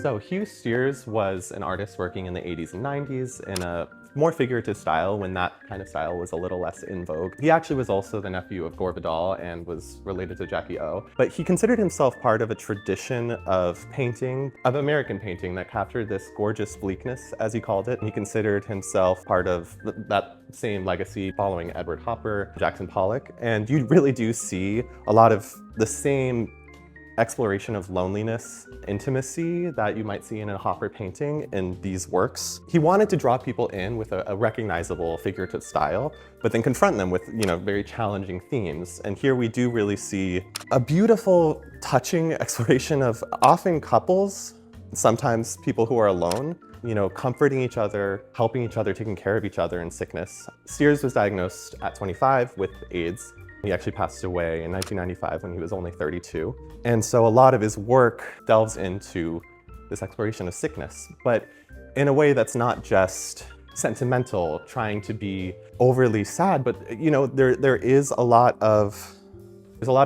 So Hugh Steers was an artist working in the 80s and 90s in a more figurative style when that kind of style was a little less in vogue. He actually was also the nephew of Gore Vidal and was related to Jackie O. But he considered himself part of a tradition of painting, of American painting, that captured this gorgeous bleakness, as he called it. He considered himself part of that same legacy following Edward Hopper, Jackson Pollock. And you really do see a lot of the same exploration of loneliness, intimacy that you might see in a Hopper painting in these works. He wanted to draw people in with a recognizable figurative style, but then confront them with, very challenging themes. And here we do really see a beautiful, touching exploration of often couples, sometimes people who are alone, comforting each other, helping each other, taking care of each other in sickness. Steers was diagnosed at 25 with AIDS. He actually passed away in 1995 when he was only 32. And so a lot of his work delves into this exploration of sickness, but in a way that's not just sentimental, trying to be overly sad, but there is a lot of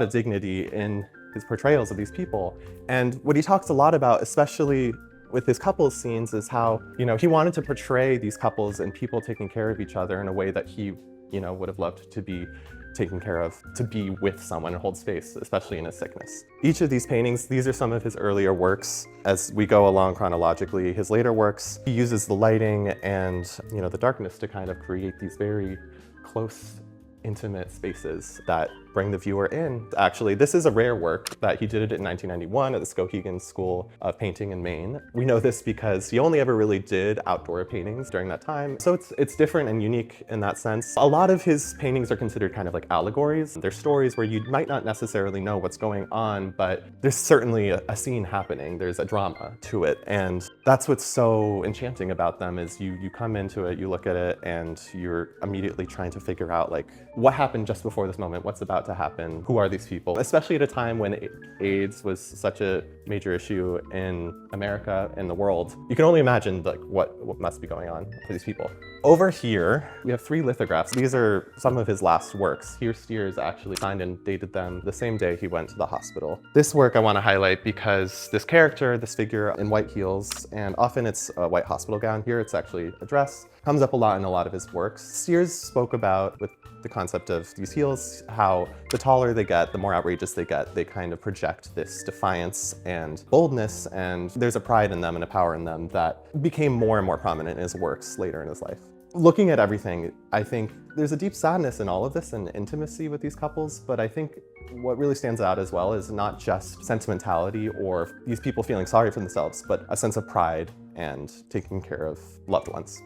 dignity in his portrayals of these people. And what he talks a lot about, especially with his couples scenes, is how, he wanted to portray these couples and people taking care of each other in a way that he, would have loved to be taken care of, to be with someone and hold space, especially in his sickness. Each of these paintings, these are some of his earlier works. As we go along chronologically, his later works, he uses the lighting and the darkness to kind of create these very close, intimate spaces that bring the viewer in. Actually, this is a rare work that he did it in 1991 at the Skowhegan School of Painting in Maine. We know this because he only ever really did outdoor paintings during that time. So it's different and unique in that sense. A lot of his paintings are considered kind of like allegories. They're stories where you might not necessarily know what's going on, but there's certainly a scene happening. There's a drama to it. And that's what's so enchanting about them is you come into it, you look at it, and you're immediately trying to figure out like what happened just before this moment, what's about to happen, who are these people, especially at a time when AIDS was such a major issue in America and the world. You can only imagine like what must be going on for these people. Over here, we have 3 lithographs. These are some of his last works. Hugh Steers actually signed and dated them the same day he went to the hospital. This work I want to highlight because this character, this figure in white heels, and often it's a white hospital gown. Here it's actually a dress. Comes up a lot in a lot of his works. Steers spoke about, with the concept of these heels, how the taller they get, the more outrageous they get. They kind of project this defiance and boldness, and there's a pride in them and a power in them that became more and more prominent in his works later in his life. Looking at everything, I think there's a deep sadness in all of this and intimacy with these couples, but I think what really stands out as well is not just sentimentality or these people feeling sorry for themselves, but a sense of pride and taking care of loved ones.